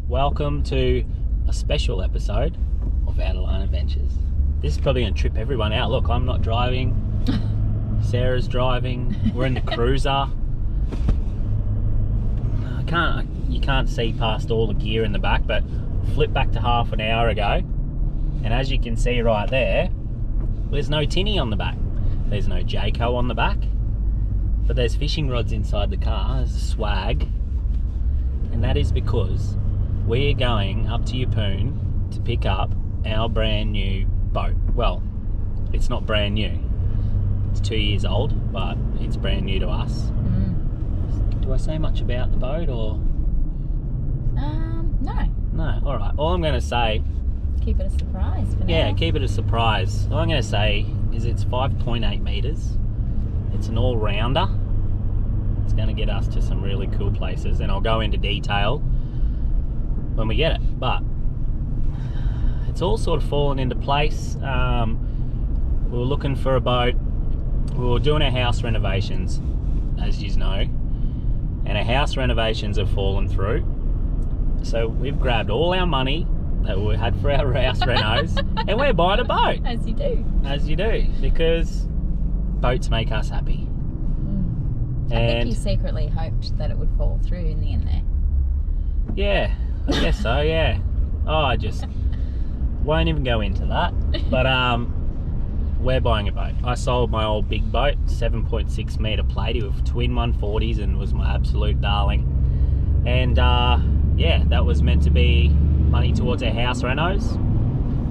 Welcome to a special episode of Out of Line Adventures. This is probably going to trip everyone out. Look, I'm not driving. Sarah's driving. We're in the cruiser. You can't see past all the gear in the back, but flip back to half an hour ago, and as you can see right there, there's no tinny on the back. There's no Jayco on the back, but there's fishing rods inside the car. There's a swag, and that is because we're going up to Awoonga to pick up our brand new boat. Well, it's not brand new. It's 2 years old, but it's brand new to us. Do I say much about the boat or? No. No, all right. All I'm going to say... Keep it a surprise for now. Yeah, keep it a surprise. All I'm going to say is it's 5.8 metres. It's an all-rounder. It's going to get us to some really cool places, and I'll go into detail when we get it. But it's all sort of fallen into place. We were looking for a boat. We were doing our house renovations, as you know, and our house renovations have fallen through. So we've grabbed all our money that we had for our house renos and we're buying a boat. As you do. As you do, because boats make us happy. I think you secretly hoped that it would fall through in the end there. Yeah, I guess so, yeah. Oh, I just won't even go into that. But we're buying a boat. I sold my old big boat, 7.6 metre platey with twin 140s, and was my absolute darling. And yeah, that was meant to be money towards our house renos.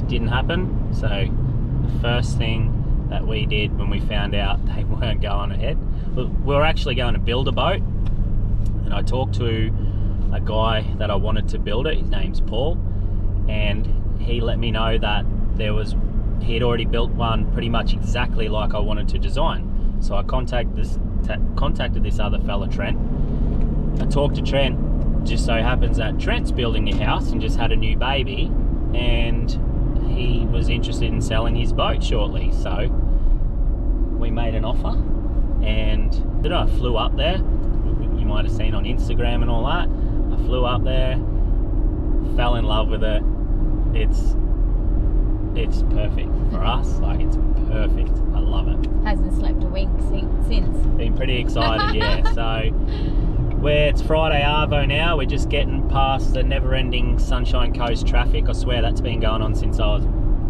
Didn't happen. So the first thing that we did when we found out they weren't going ahead, we were actually going to build a boat, and I talked to a guy that I wanted to build it. His name's Paul, and he let me know that he had already built one pretty much exactly like I wanted to design. So I contacted this other fella, Trent. I talked to Trent. Just so happens that Trent's building a house and just had a new baby, and he was interested in selling his boat shortly. So we made an offer, and I flew up there. You might have seen on Instagram and all that. I flew up there, fell in love with it. It's perfect for us. Like, it's perfect. I love it. Hasn't slept a wink since. Been pretty excited, yeah. So it's Friday Arvo now. We're just getting past the never-ending Sunshine Coast traffic. I swear that's been going on since I was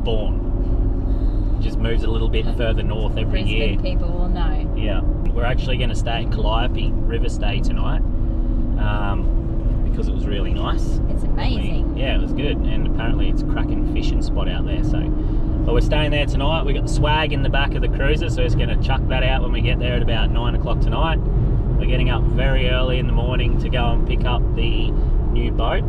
born. It just moves a little bit further north every year. Brisbane people will know. Yeah. We're actually going to stay at Calliope River Stay tonight because it was really nice. It's amazing. Yeah, it was good, and apparently it's a cracking fishing spot out there. But we're staying there tonight. We got the swag in the back of the cruiser, so we're just going to chuck that out when we get there at about 9 o'clock tonight. We're getting up very early in the morning to go and pick up the new boat,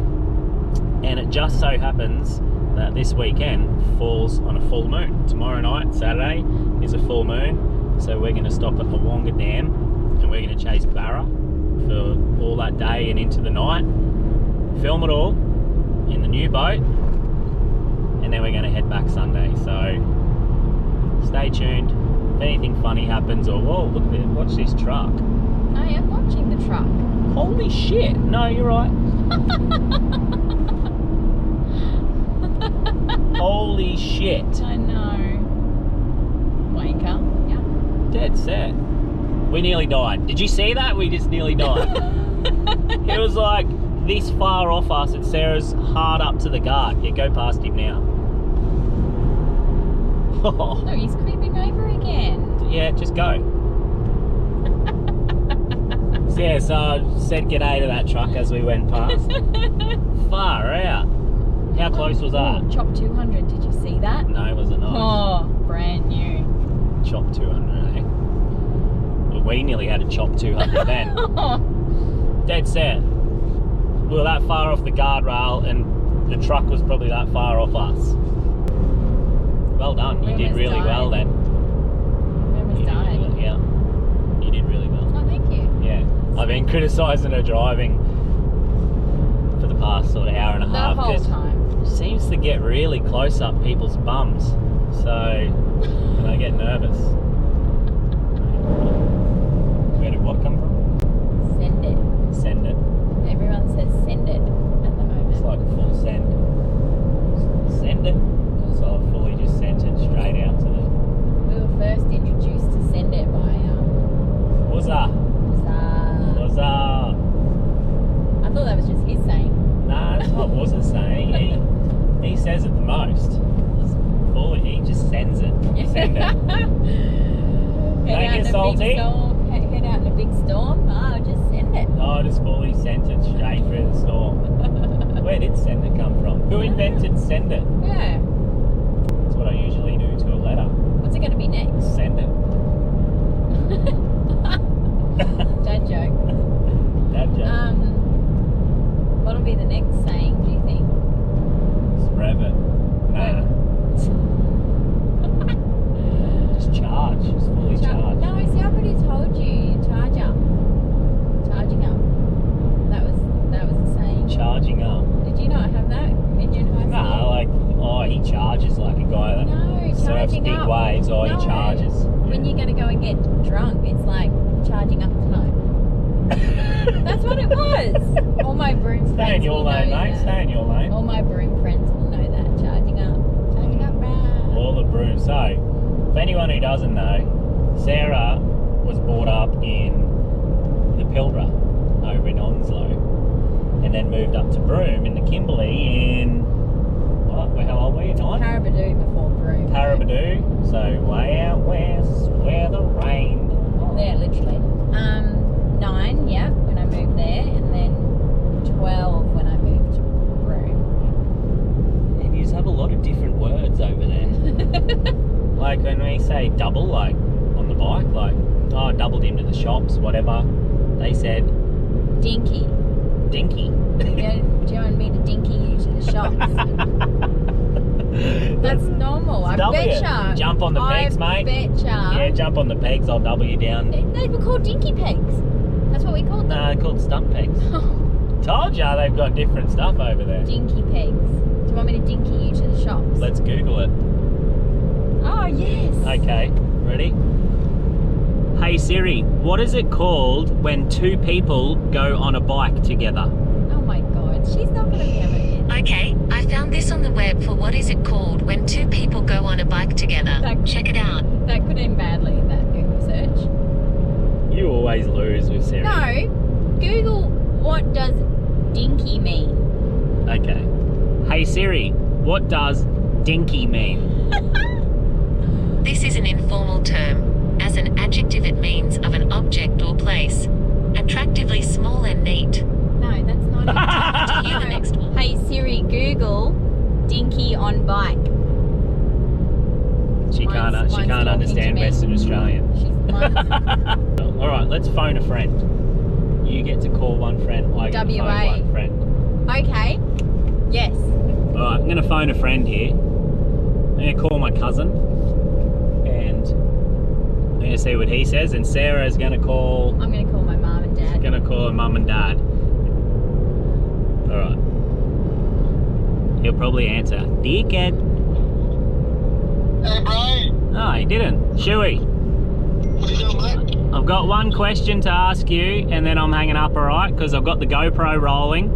and it just so happens that this weekend falls on a full moon. Tomorrow night, Saturday, is a full moon, so we're going to stop at Awoonga Dam and we're going to chase Barra for all that day and into the night, film it all in the new boat, and then we're going to head back Sunday. So stay tuned. If anything funny happens, or whoa, look at it, watch this truck. I am watching the truck. Holy shit! No, you're right. Holy shit! I know. Wanker. Yeah. Dead set. We nearly died. Did you see that? We just nearly died. It was like this far off us, and Sarah's hard up to the guard. Yeah, go past him now. No, he's creeping over again. Yeah, just go. Yeah, so I said g'day to that truck as we went past. Far out. How close was that? Oh, Chop 200, did you see that? No, was it not? Oh, brand new. Chop 200, eh? Well, we nearly had a Chop 200 then. Dead set. we were that far off the guardrail, and the truck was probably that far off us. Well done. You did really well then. Almost died. Yeah. You did really well. Oh, thank you. Yeah. I've been criticising her driving for the past sort of hour and a half. The whole time. She seems to get really close up people's bums. So, and I get nervous. Where did what come from? Send it. Send it. Everyone says send it at the moment. It's like a full send. Send it. So I fully just sent it straight out to the... We were first introduced to send it by What's that? What's that? I thought that was just his saying. Nah, that's what was it saying. He says it the most. He just sends it. Send it. Thank you, Salty. Head out in a big storm. Oh, just send it. Oh, I just fully sent it straight through the storm. Where did send it come from? Who invented send it? Yeah. That's what I usually do to a letter. What's it going to be next? Send it. Dad joke. Dad joke. What'll be the next saying, do you think? Rev it. Nah. Just charge. Just fully charge. No, see, I already told you. Charge up. Charging up. That was the saying. Charging up. Did you not have that in your high school? Nah, like, oh, he charges like a guy that surfs charging big up. waves. Oh, No. he charges. When you're going to go and get drunk, it's like charging up tonight. That's what it was. All my broom friends Stay in your will lane, know mate. that. Stay in your lane. All my broom friends will know that. Charging up. Charging up, bruh. All the brooms. So, for anyone who doesn't know, Sarah was brought up in the Pilbara over in Onslow, and then moved up to Broome in the Kimberley in what? How old were you? 9? Parabadoo before broom. Parabadoo. So way out west, where the rain. There, literally. 9, yeah, when I moved there, and then 12 when I moved to Broome. And you just have a lot of different words over there. Like when we say double, like on the bike, like, oh, I doubled into the shops, whatever. They said Dinky. dinky. Do you want me to dinky you to the shops? That's normal. I Double it. betcha. Jump on the pegs, mate. I betcha. Yeah, jump on the pegs, I'll double you down. They were called dinky pegs. That's what we called them. No, they're called stump pegs. Told ya they've got different stuff over there. Dinky pegs. Do you want me to dinky you to the shops? Let's Google it. Oh, yes. Okay, ready? Hey Siri, what is it called when two people go on a bike together? Oh my god, she's not going to be able to get it. Okay, I found this on the web for what is it called when two people go on a bike together. Check it out. That could end badly, that Google search. You always lose with Siri. No, Google what does dinky mean? Okay. Hey Siri, what does dinky mean? This is an informal term. As an adjective it means of an object or place. Attractively small and neat. No, that's not it. To you, the next one. Hey Siri, Google dinky on bike. She can't talking to understand me. Western Australian. All right, let's phone a friend. You get to call one friend. I get to phone WA. one friend. Okay. Yes. All right, I'm going to phone a friend here. I'm going to call my cousin, and I'm going to see what he says. And Sarah's going to call. I'm going to call my mum and dad. Going to call her mum and dad. All right. He'll probably answer. Dickhead. Hey, bro. No, he didn't. Shuey. What are you doing, mate? I've got one question to ask you, and then I'm hanging up, all right? Because I've got the GoPro rolling.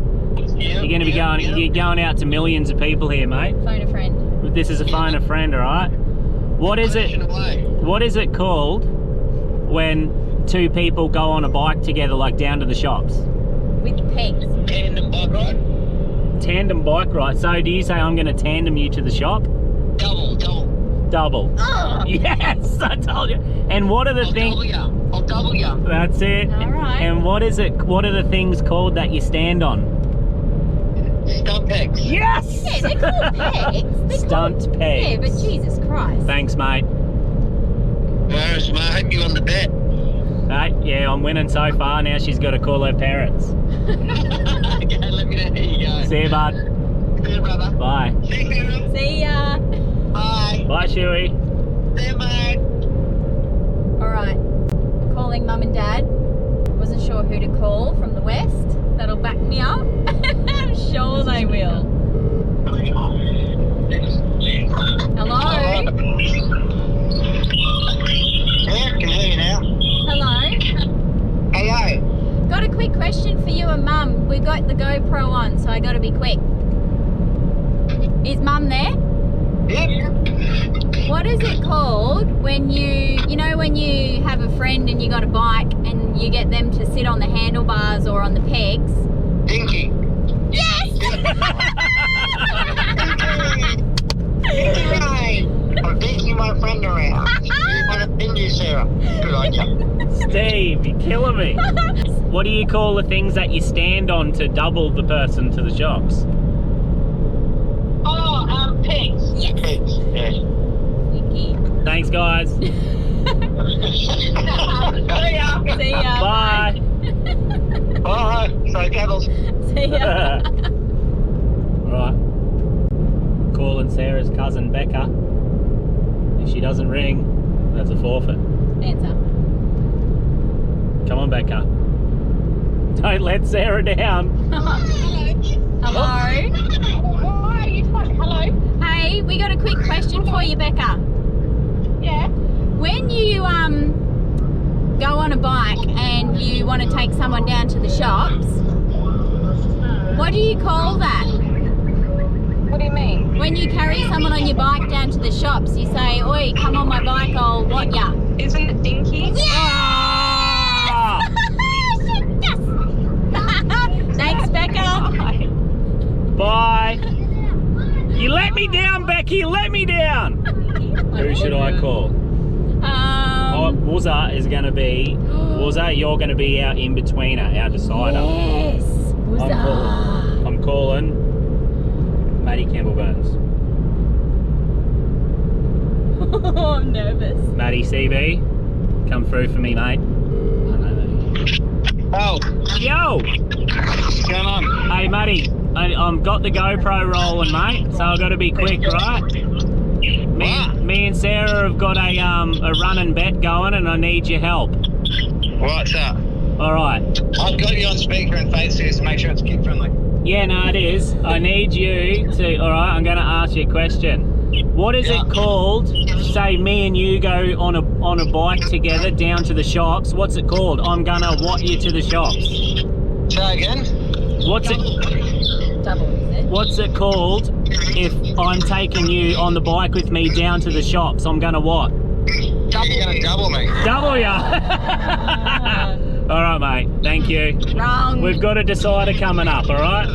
Yeah, You're going to be you're going out to millions of people here, mate. Phone a friend. This is a phone a friend, all right? What is it? What is it called when two people go on a bike together, like down to the shops? With pegs. Tandem bike ride? Tandem bike ride. So do you say I'm going to tandem you to the shop? Double. Double. Oh. Yes, I told you. And what are the things? I'll double ya. That's it. All right. And what is it? What are the things called that you stand on? Stump pegs. Yes. Yeah, they're called pegs. Stunt pegs. Yeah, but Jesus Christ. Thanks, mate. Morris, mate, I hope you won the bet. Yeah, I'm winning so far. Now she's got to call her parents. Okay, let me know how you go. See you, bud. See you, brother. Bye. See you, Sarah. See ya. Bye. Bye, Shuey. See you, mate. Alright. Calling mum and dad. Wasn't sure who to call from the west. That'll back me up. I'm sure they will. Hello? Yeah, can hear you now. Hello? Hello. Got a quick question for you and mum. We got the GoPro on, so I gotta be quick. Is mum there? Yep. What is it called when you know when you have a friend and you got a bike and you get them to sit on the handlebars or on the pegs? Dinky. Yes! Dinky ride. I'm dinking my friend around. You want to pin you, Sarah? Good on you. Steve, you're killing me. What do you call the things that you stand on to double the person to the shops? Oh, pigs. Yes! Pigs, yeah. Vicky. Thanks, guys. See ya. See ya. Bye. Bye. Sorry, Caddles. See ya. Right. Calling Sarah's cousin Becca. If she doesn't ring, that's a forfeit. Answer. Come on, Becca. Don't let Sarah down. Hello. Hello. Hey, we got a quick question for you, Becca. Yeah. When you go on a bike and you want to take someone down to the shops, what do you call that? What do you mean? When you carry someone on your bike down to the shops, you say, "Oi, come on my bike, I'll what ya?" Isn't it dinky? Ah! Yes! Thanks, Becca. Bye. You let me down, Becky. You let me down. Who should I call? Wuzza is going to be... Wuzza, you're going to be our in-betweener, our decider. Yes. I'm calling Maddie Campbell-Burns. Oh, I'm nervous. Maddie CB, come through for me, mate. Oh, Yo! what's going on? Hey, Maddie, I've got the GoPro rolling, mate, so I've got to be quick, right? Me and Sarah have got a running bet going and I need your help. What's up? Alright. I've got you on speaker and face here to make sure it's kid friendly. Yeah, no, it is. I need you to... Alright, I'm going to ask you a question. What is it called? Say me and you go on a bike together down to the shops. What's it called? I'm going to what you to the shops. Try again. What's it... Double, is it? What's it called if I'm taking you on the bike with me down to the shops? I'm gonna what? You're going to double me. Double ya! Alright, mate. Thank you. Wrong. We've got a decider coming up, alright?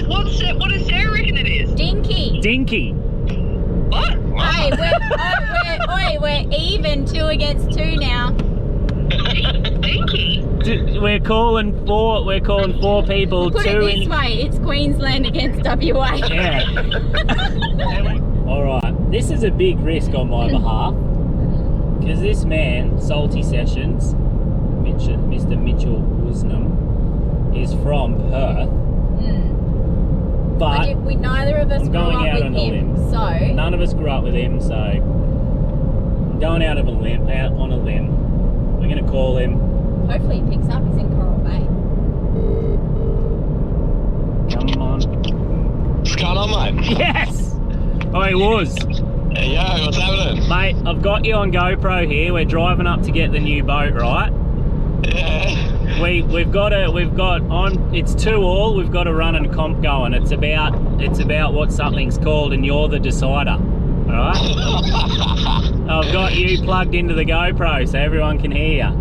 What does Sarah reckon it is? Dinky. Dinky. What? Hey, we're even 2 against 2 now. Dinky. We're calling four people. Put it this way, it's Queensland against WA. Yeah. Alright. This is a big risk on my behalf. Because this man, Salty Sessions, Mr. Mitchell Woosnam, is from Perth. But we neither of us I'm grew going up out with on a him, limb. so None of us grew up with him, so I'm going out on a limb. We're going to call him. hopefully he picks up. He's in Coral Bay. Come on. What's going on, mate? Yes! Oh, he was. Hey, yo, what's happening? Mate, I've got you on GoPro here. We're driving up to get the new boat, right? Yeah. It's 2-all. We've got a run and comp going. It's about what something's called, and you're the decider. All right. I've got you plugged into the GoPro so everyone can hear you.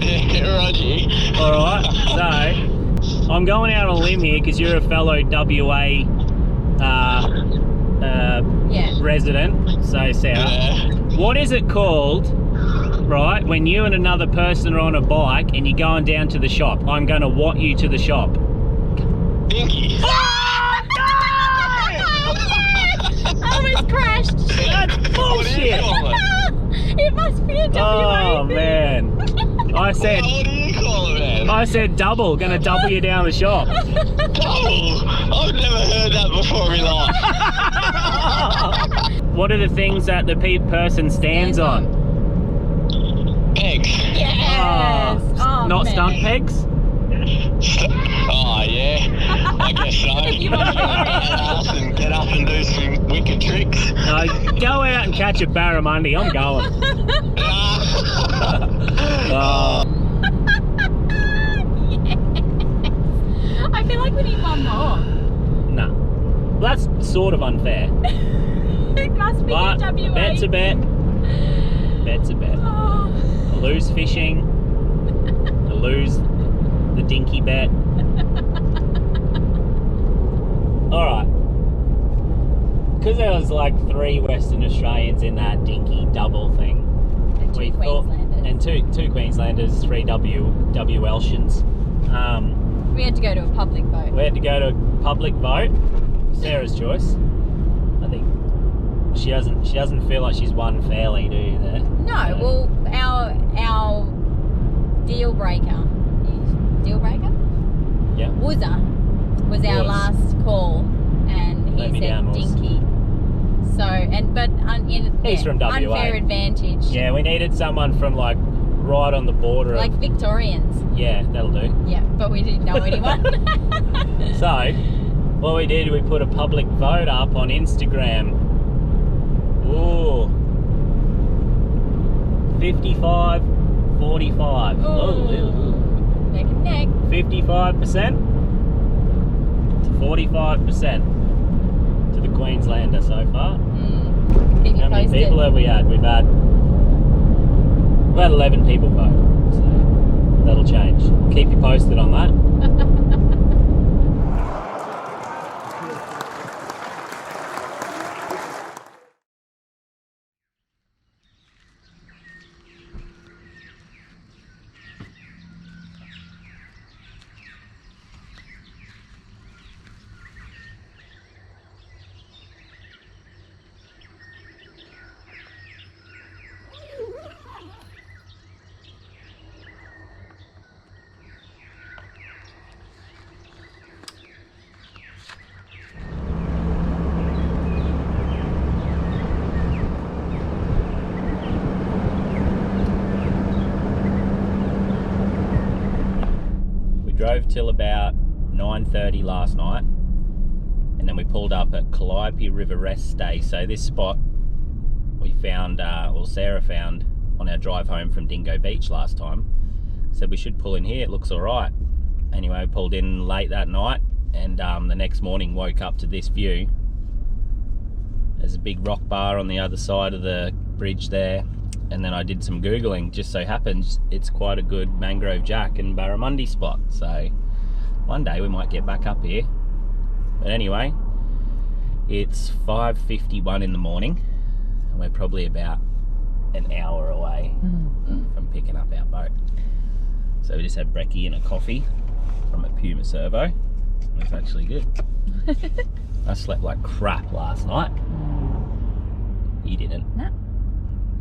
Yeah, Roger. All right. So I'm going out on a limb here because you're a fellow WA resident. So Sarah, Yeah. what is it called? Right, when you and another person are on a bike and you're going down to the shop, I'm going to what you to the shop. Dinky. I almost crashed. That's What do you bullshit. call it? It must be a WA Oh thing. man, I said What do you call it, man? I I said double, gonna double you down the shop. Double! I've never heard that before in my life. What are the things that the person stands on? Pegs. Yes. Oh, Not man. stunt pegs? Oh, yeah. I guess so. You want to be Ass and get up and do some wicked tricks. No, go out and catch a barramundi. I'm going. Oh, I feel like we need one more. no. That's sort of unfair. It must be But in WA. bet's a bet. Bet's a bet. Oh. I lose fishing. I lose the dinky bet. Alright. Because there was like 3 Western Australians in that dinky double thing. And 2 Queenslanders. And two Queenslanders, 3 WLsians. We had to go to a public boat. We had to go to a public vote. Sarah's choice. I think she doesn't feel like she's won fairly, do you? There. No, well, our deal breaker. Deal breaker? Yeah. Was our Was. last call, and he Let me down, said Woz. dinky. So He's from WA. unfair advantage. Yeah, we needed someone from like right on the border. Like Victorians. Yeah, that'll do. Yeah, but we didn't know anyone. So, what we did, we put a public vote up on Instagram. Ooh. 55, 45. Ooh. Oh, Neck and neck. 55% to 45% to the Queenslander so far. Keep you How many posted. people have we had? We've had 11 people vote. So that'll change. Keep you posted on that. Drove till about 9:30 last night, and then we pulled up at Calliope River Rest Stay. So this spot we found, well, Sarah found on our drive home from Dingo Beach last time. Said we should pull in here, it looks all right. Anyway, we pulled in late that night, and the next morning woke up to this view. There's a big rock bar on the other side of the bridge there. And then I did some Googling. Just so happens it's quite a good mangrove jack and barramundi spot. So one day we might get back up here. But anyway, it's 5:51 in the morning, and we're probably about an hour away from picking up our boat. So we just had brekkie and a coffee from a Puma Servo. It's actually good. I slept like crap last night. You didn't? No.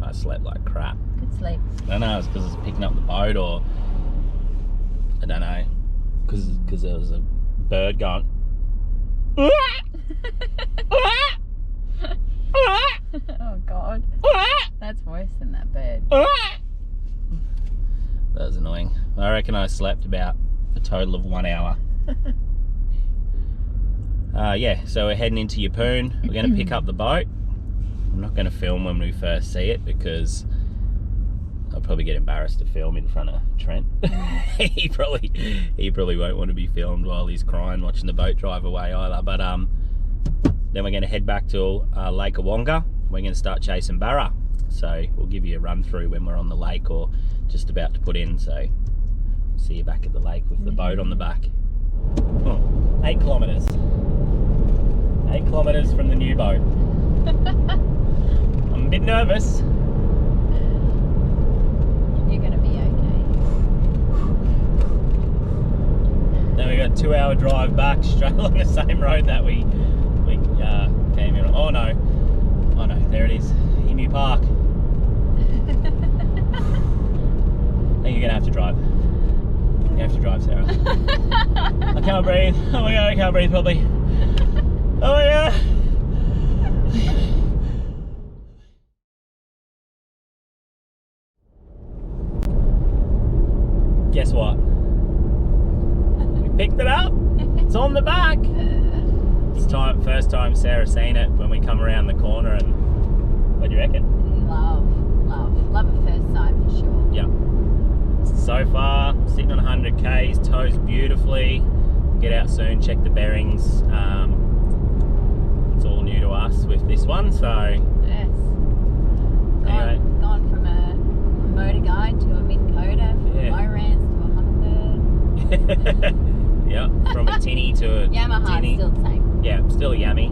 I slept like crap. Good sleep. I don't know, it's because I was picking up the boat, or I don't know, because there was a bird going. Oh God. That's worse than that bird. That was annoying. I reckon I slept about a total of 1 hour. Yeah, so we're heading into Yeppoon. We're going to pick up the boat. I'm not going to film when we first see it, because I'll probably get embarrassed to film in front of Trent. he probably won't want to be filmed while he's crying watching the boat drive away either. But then we're going to head back to Lake Awoonga. We're going to start chasing Barra. So we'll give you a run through when we're on the lake or just about to put in. So see you back at the lake with the boat on the back. Oh, 8 kilometres. 8 kilometres from the new boat. I'm a bit nervous. You're gonna be okay. Then we got a 2-hour drive back straight along the same road that we came in on. Oh no, there it is, Emu Park. I think you're gonna have to drive. You're gonna have have to drive, Sarah. I can't breathe. Oh my god, I can't breathe properly. Oh my god. Guess what? We picked it up. It's on the back. It's first time Sarah's seen it when we come around the corner, and what do you reckon? Love at first sight for sure. Yeah. So far, sitting on 100 Ks, tows beautifully. Get out soon, check the bearings. It's all new to us with this one, so Yes. Anyway. Gone from a motor guide to a Minn Kota, from Yeah. a Lowrance to a Hummingbird. yeah, from a tinny to a Yamaha's tinny. still the same. Yeah, still a yummy.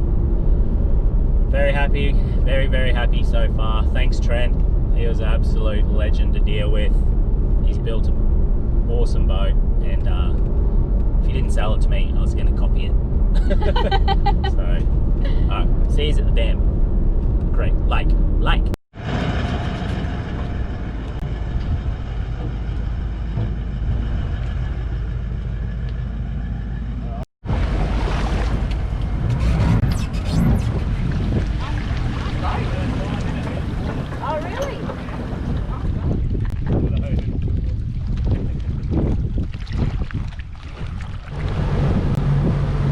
Very happy, very happy so far. Thanks, Trent. He was an absolute legend to deal with. He's built an awesome boat, and if he didn't sell it to me, I was going to copy it. So, alright, see you at the dam. Great, lake. Oh, really?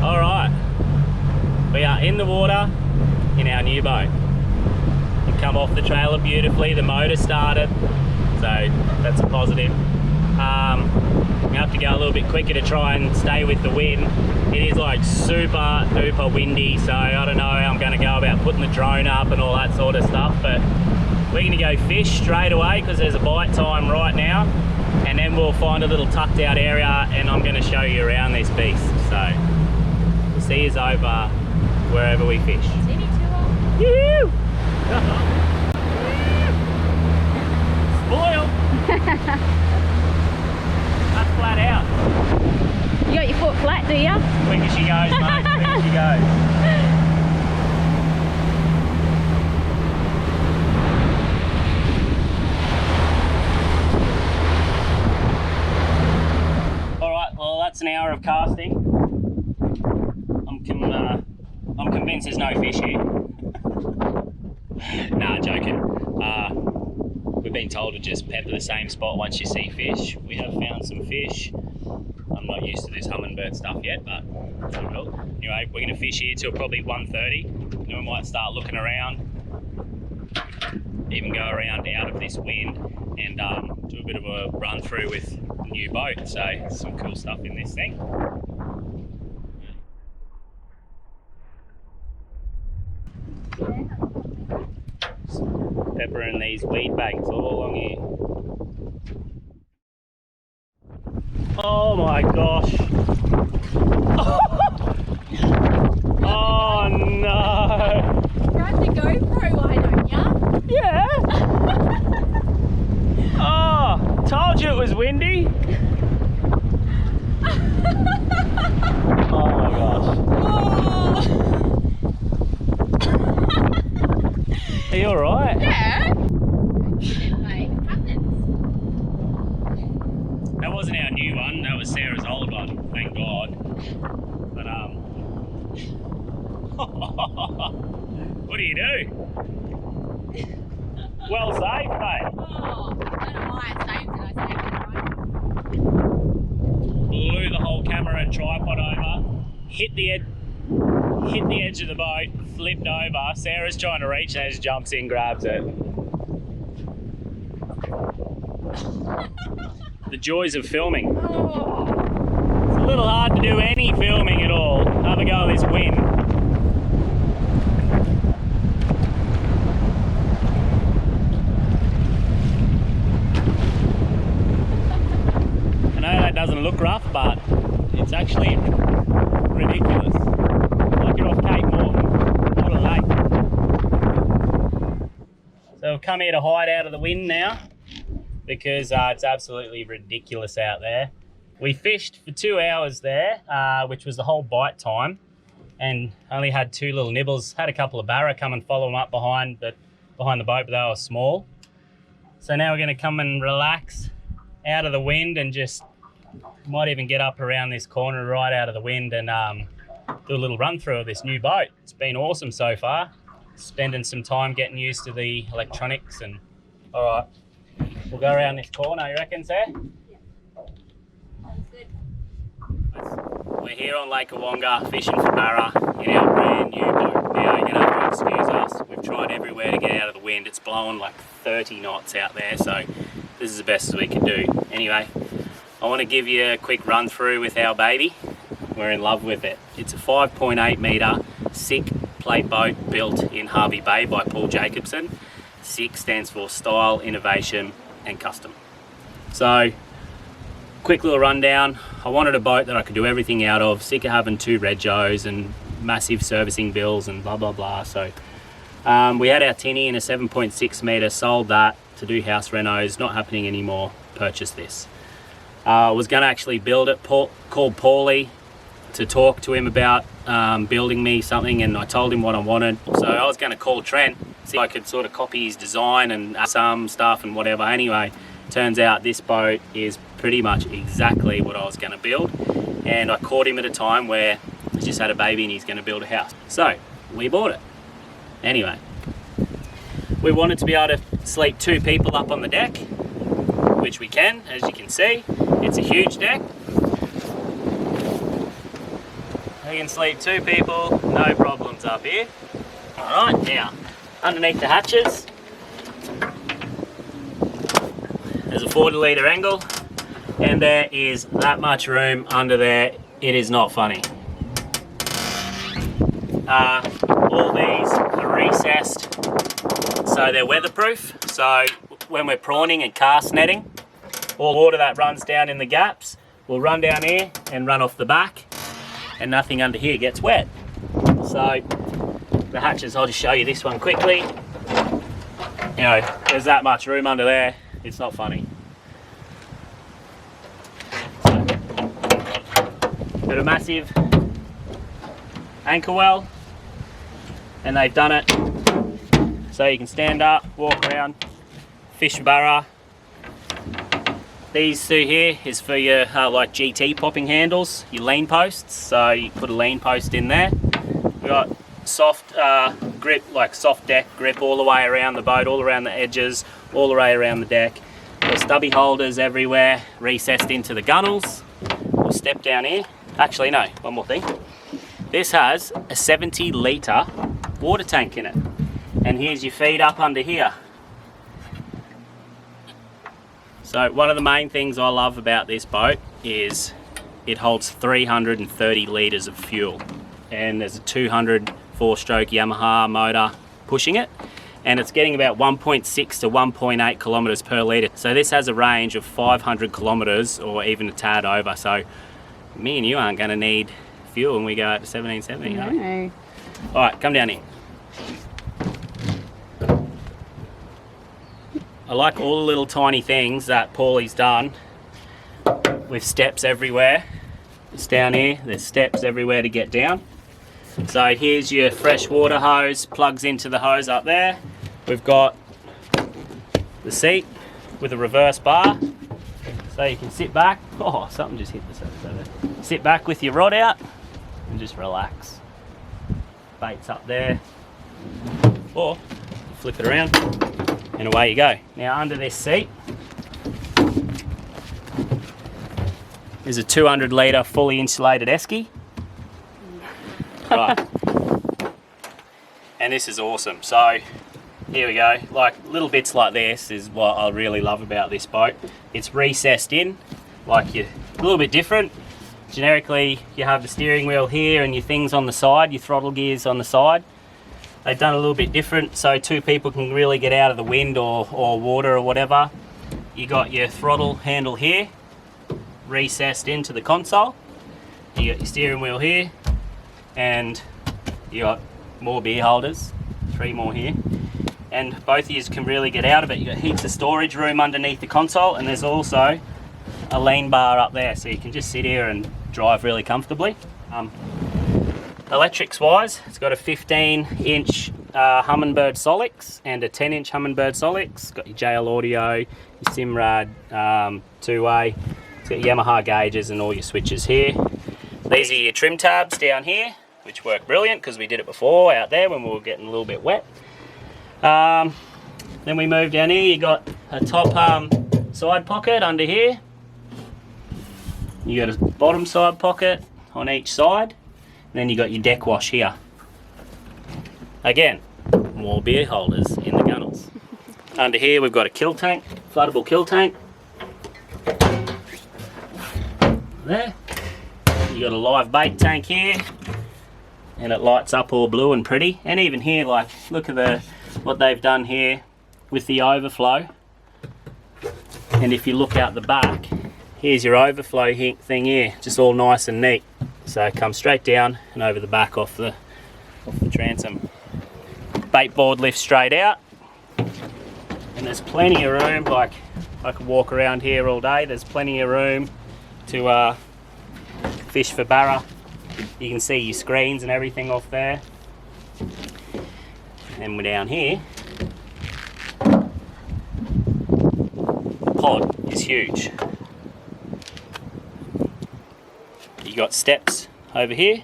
Alright, we are in the water in our new boat. We've come off the trailer beautifully, the motor started, so that's a positive. We have to go a little bit quicker to try and stay with the wind. It is like super duper windy, so I don't know how I'm going to go about putting the drone up and all that sort of stuff, but we're going to go fish straight away because there's a bite time right now, and then we'll find a little tucked out area and I'm going to show you around this beast. So we'll see you over wherever we fish. City tour. Yoo-hoo! Spoiled! That's flat out. You got your foot flat, do you? Quick as she goes, mate. Quick as she goes. Alright, well that's an hour of casting. I'm convinced there's no fish here. Nah, joking. We've been told to just pepper the same spot once you see fish. We have found some fish. I'm not used to this hummingbird stuff yet, but I will. Anyway, we're going to fish here till probably 1:30. Then we might start looking around, even go around out of this wind and do a bit of a run through with the new boat. So some cool stuff in this thing. Peppering these weed bags all along here. Oh my gosh. Oh no. Grab the GoPro, why don't ya? Yeah. Oh, told you it was windy. Oh my gosh. Are you alright? Yeah. That wasn't our new one, that was Sarah's old one, thank God. But what do you do? Well saved, mate. Oh, I don't know why I saved it. I saved it right. Blew the whole camera and tripod over, hit the edge of the boat, flipped over. Sarah's trying to reach and just jumps in, grabs it. The joys of filming. Oh. It's a little hard to do any filming at all. Have a go at this wind. I know that doesn't look rough, but it's actually ridiculous. Like you're off Cape Morton, what a lake. So we've come here to hide out of the wind now because it's absolutely ridiculous out there. We fished for 2 hours there, which was the whole bite time, and only had 2 little nibbles. Had a couple of Barra come and follow them up behind the boat, but they were small. So now we're going to come and relax out of the wind and just Might even get up around this corner right out of the wind and do a little run through of this new boat. It's been awesome so far. Spending some time getting used to the electronics and all right, we'll go around this corner, you reckon, Sarah? Sounds good. We're here on Lake Awoonga fishing for Barra in our brand new boat. Now you're gonna have to excuse us. We've tried everywhere to get out of the wind. It's blowing like 30 knots out there, so this is the best we can do. Anyway, I want to give you a quick run through with our baby. We're in love with it. It's a 5.8 metre SICK plate boat built in Harvey Bay by Paul Jacobson. SICK stands for Style, Innovation and Custom. So, quick little rundown. I wanted a boat that I could do everything out of. Sick of having 2 regos and massive servicing bills and blah blah blah. So we had our tinny in a 7.6 metre, sold that to do house renos, not happening anymore, purchased this. I was going to actually build it, called Paulie to talk to him about building me something, and I told him what I wanted. So I was going to call Trent, see if I could sort of copy his design and some stuff and whatever. Anyway, turns out this boat is pretty much exactly what I was going to build, and I caught him at a time where he just had a baby and he's going to build a house. So we bought it. Anyway, we wanted to be able to sleep 2 people up on the deck, which we can, as you can see. It's a huge deck. We can sleep 2 people, no problems up here. All right, now underneath the hatches, there's a 40 litre angle, and there is that much room under there. It is not funny. All these are recessed, so they're weatherproof. So when we're prawning and cast netting, all water that runs down in the gaps will run down here and run off the back, and nothing under here gets wet. So the hatches, I'll just show you this one quickly. You know, there's that much room under there. It's not funny. So, got a massive anchor well, and they've done it so you can stand up, walk around, fish barra. These 2 here is for your like GT popping handles, your lean posts. So you put a lean post in there. We've got soft grip, like soft deck grip all the way around the boat, all around the edges, all the way around the deck. There's stubby holders everywhere, recessed into the gunnels. We'll step down here. Actually, no, one more thing. This has a 70 litre water tank in it. And here's your feed up under here. So one of the main things I love about this boat is it holds 330 litres of fuel. And there's a 200 4-stroke Yamaha motor pushing it. And it's getting about 1.6 to 1.8 kilometres per litre. So this has a range of 500 kilometres or even a tad over. So me and you aren't going to need fuel when we go out to 1770. No. Right? All right, come down here. I like all the little tiny things that Paulie's done with steps everywhere. It's down here, there's steps everywhere to get down. So here's your fresh water hose, plugs into the hose up there. We've got the seat with a reverse bar, so you can sit back. Oh, something just hit the surface over there. Sit back with your rod out and just relax. Bait's up there, or flip it around and away you go. Now under this seat is a 200 litre fully insulated esky. Right. And this is awesome. So here we go. Like little bits like this is what I really love about this boat. It's recessed in, like you're a little bit different. Generically, you have the steering wheel here and your things on the side, your throttle gears on the side. They've done a little bit different so 2 people can really get out of the wind or water or whatever. You got your throttle handle here, recessed into the console. You got your steering wheel here, and you got more beer holders, 3 more here. And both of you can really get out of it. You got heaps of storage room underneath the console, and there's also a lean bar up there, so you can just sit here and drive really comfortably. Electrics wise, it's got a 15-inch Humminbird Solix and a 10-inch Humminbird Solix. Got your JL audio, your Simrad 2-way. It's got Yamaha gauges and all your switches here. These are your trim tabs down here, which work brilliant because we did it before out there when we were getting a little bit wet. Then we move down here, you got a top side pocket under here. You got a bottom side pocket on each side. And then you got your deck wash here. Again, more beer holders in the gunnels. Under here we've got a kill tank, floodable kill tank. There. You got a live bait tank here. And it lights up all blue and pretty. And even here, like, look at what they've done here with the overflow. And if you look out the back, here's your overflow thing here, just all nice and neat. So it comes straight down and over the back off the transom. Bait board lifts straight out, and there's plenty of room. Like, I could walk around here all day. There's plenty of room to fish for barra. You can see your screens and everything off there. And we're down here. Pod is huge. You got steps over here.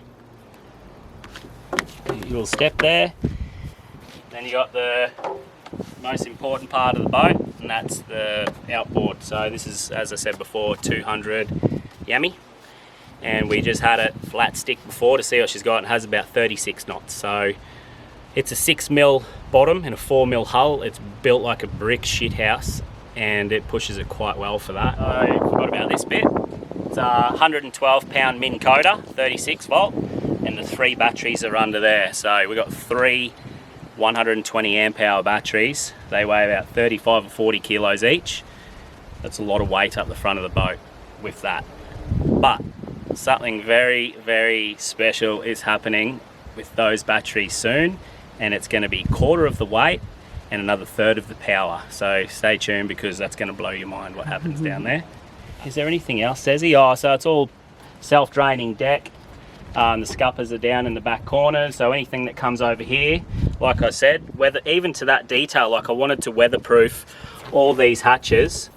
Your little step there. Then you got the most important part of the boat, and that's the outboard. So this is, as I said before, 200 Yami. And we just had it flat stick before to see what she's got. It has about 36 knots. So it's a 6mm bottom and a 4mm hull. It's built like a brick shit house, and it pushes it quite well for that. I forgot about this bit. It's a 112 pound Minn Coda, 36 volt, and the 3 batteries are under there. So we've got 3 120 amp hour batteries. They weigh about 35 or 40 kilos each. That's a lot of weight up the front of the boat with that. But something very, very special is happening with those batteries soon, and it's going to be 1/4 of the weight and another 1/3 of the power. So stay tuned, because that's going to blow your mind what happens down there. Is there anything else, Desi? Oh, so it's all self-draining deck. The scuppers are down in the back corners, so anything that comes over here, like I said, even to that detail, like I wanted to weatherproof all these hatches,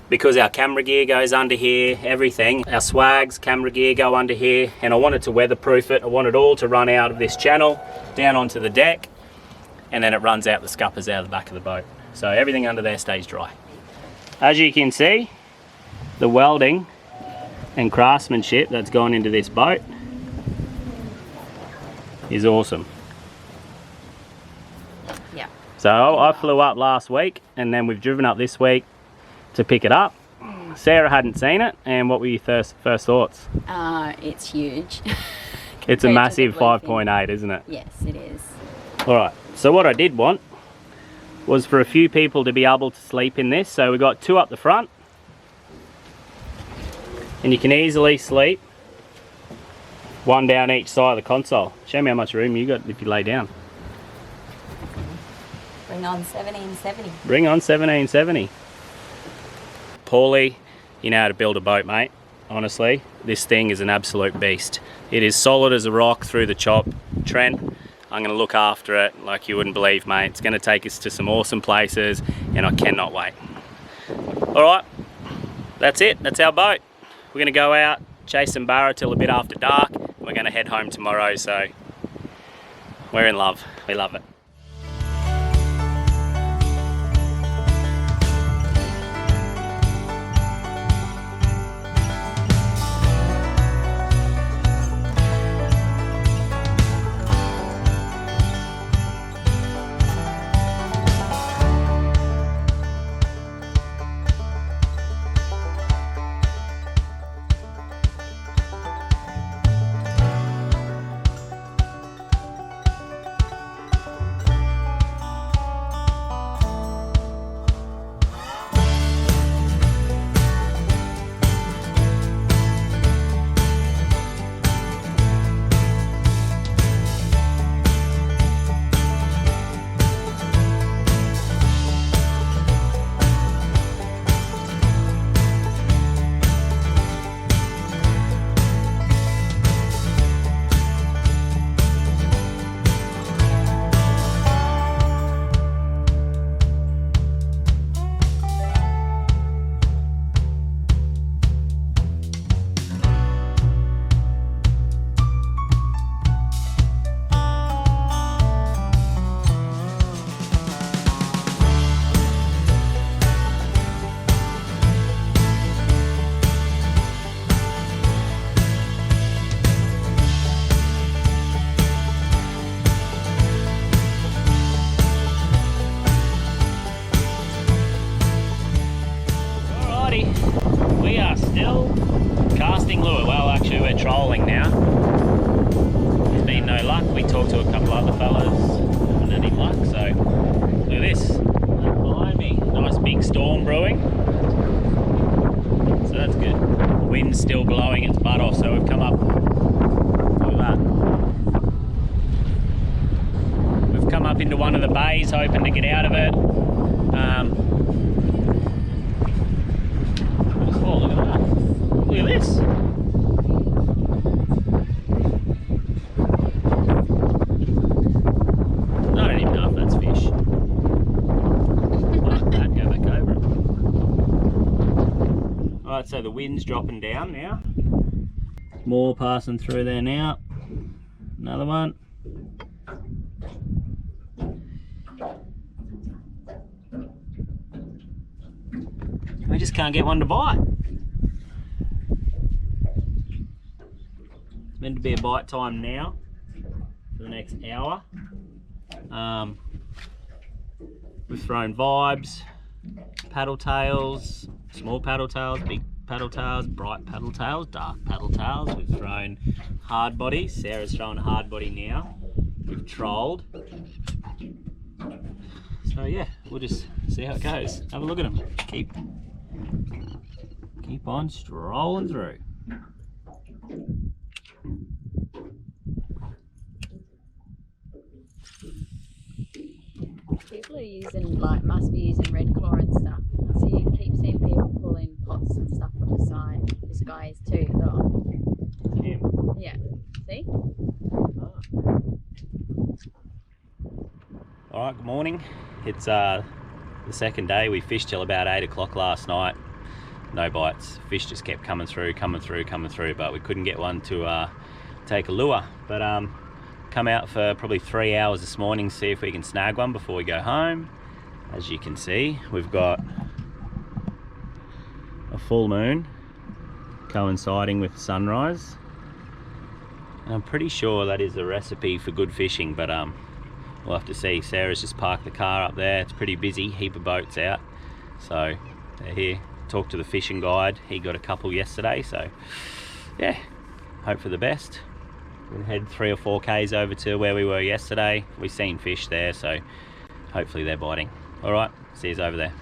because our camera gear goes under here, everything. Our swags, camera gear go under here, and I wanted to weatherproof it. I want it all to run out of this channel, down onto the deck, and then it runs out the scuppers out of the back of the boat. So everything under there stays dry. As you can see, the welding and craftsmanship that's gone into this boat is awesome. Yeah. So I flew up last week, and then we've driven up this week to pick it up. Sarah hadn't seen it, and what were your first thoughts? It's huge. It's a massive 5.8, isn't it? Yes, it is. Alright, so what I did want was for a few people to be able to sleep in this. So we got 2 up the front, and you can easily sleep 1 down each side of the console. Show me how much room you got if you lay down. Bring on 1770. Bring on 1770. Paulie, you know how to build a boat, mate. Honestly, this thing is an absolute beast. It is solid as a rock through the chop. Trent, I'm going to look after it like you wouldn't believe, mate. It's going to take us to some awesome places, and I cannot wait. Alright, that's it. That's our boat. We're going to go out, chase some barra till a bit after dark. We're going to head home tomorrow, so we're in love. We love it. fishing lure. Well, actually, we're trolling now. There's been no luck. We talked to a couple other fellas, haven't had any luck. So look at this. Look behind me. Nice big storm brewing. So that's good. The wind's still blowing its butt off, so we've come up. Look at that. We've come up into one of the bays, hoping to get out of it. Oh, look at that. Look at this. I don't even know if that's fish. Like that, go back over it. Alright, so the wind's dropping down now. More passing through there now. Another one. We just can't get one to bite. It's meant to be a bite time now for the next hour. We've thrown vibes, paddle tails, small paddle tails, big paddle tails, bright paddle tails, dark paddle tails. We've thrown hard bodies. Sarah's throwing a hard body now. We've trolled. So yeah, we'll just see how it goes. Have a look at them. Keep on strolling through. People are using, like, must be using red claw and stuff. I see, you keep seeing people pulling pots and stuff from the side. This guy is too, though. Him. Yeah. See? Alright, good morning. It's the second day. We fished till about 8 o'clock last night. No bites. Fish just kept coming through, but we couldn't get one to take a lure. But come out for probably 3 hours this morning, see if we can snag one before we go home. As you can see, we've got a full moon coinciding with sunrise. And I'm pretty sure that is a recipe for good fishing, but we'll have to see. Sarah's just parked the car up there. It's pretty busy, heap of boats out. So they're here. Talked to the fishing guide. He got a couple yesterday, so yeah, hope for the best. We'll head 3 or 4 k's over to where we were yesterday. We've seen fish there, so hopefully they're biting. All right, see you over there.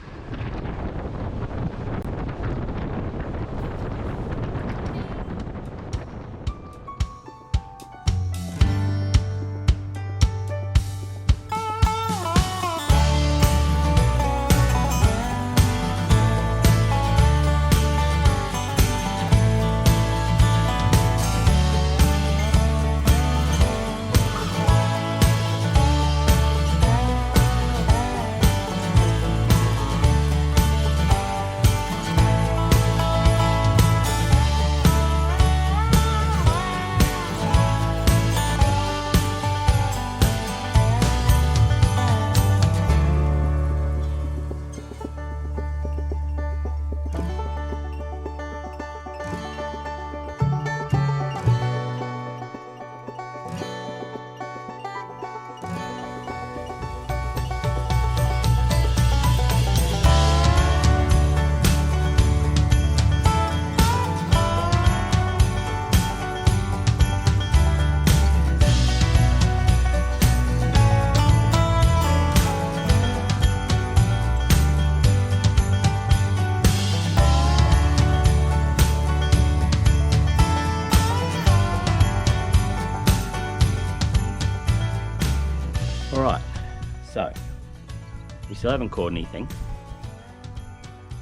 Alright, so we still haven't caught anything,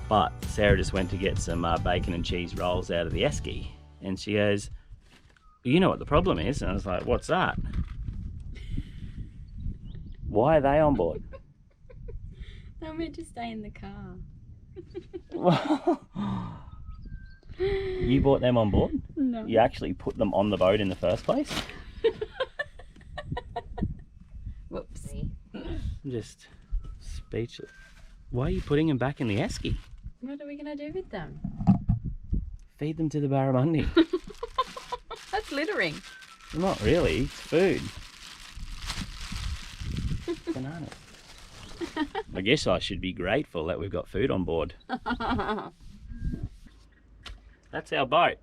but Sarah just went to get some bacon and cheese rolls out of the esky, and she goes, you know what the problem is? And I was like, what's that? Why are they on board? They're meant to stay in the car. You brought them on board? No. You actually put them on the boat in the first place? Whoops. I'm just speechless. Why are you putting them back in the esky? What are we going to do with them? Feed them to the barramundi. That's littering. Not really, it's food. Bananas. I guess I should be grateful that we've got food on board. That's our boat.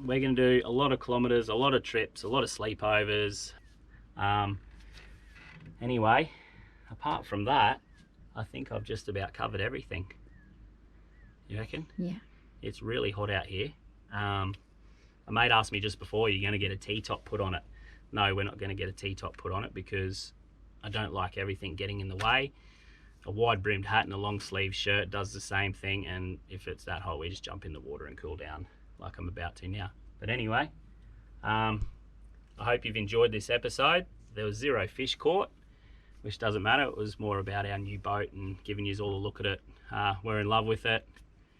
we're going to do a lot of kilometres, a lot of trips, a lot of sleepovers. Anyway, apart from that, I think I've just about covered everything. You reckon? Yeah. It's really hot out here. A mate asked me just before, you're going to get a T-top put on it. No, we're not going to get a T-top put on it because I don't like everything getting in the way. A wide-brimmed hat and a long-sleeve shirt does the same thing, and if it's that hot, we just jump in the water and cool down like I'm about to now. But anyway, I hope you've enjoyed this episode. There was 0 fish caught, which doesn't matter. It was more about our new boat and giving you all a look at it. We're in love with it,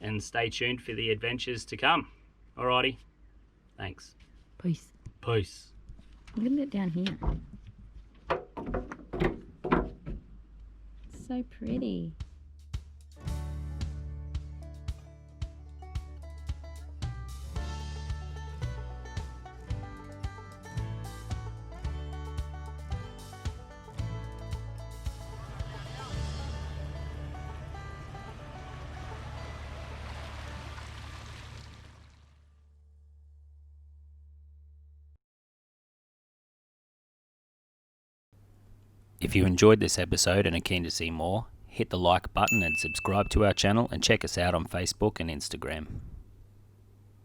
and stay tuned for the adventures to come. Alrighty, thanks. Peace. Peace. Look at it down here. It's so pretty. If you enjoyed this episode and are keen to see more, hit the like button and subscribe to our channel, and check us out on Facebook and Instagram.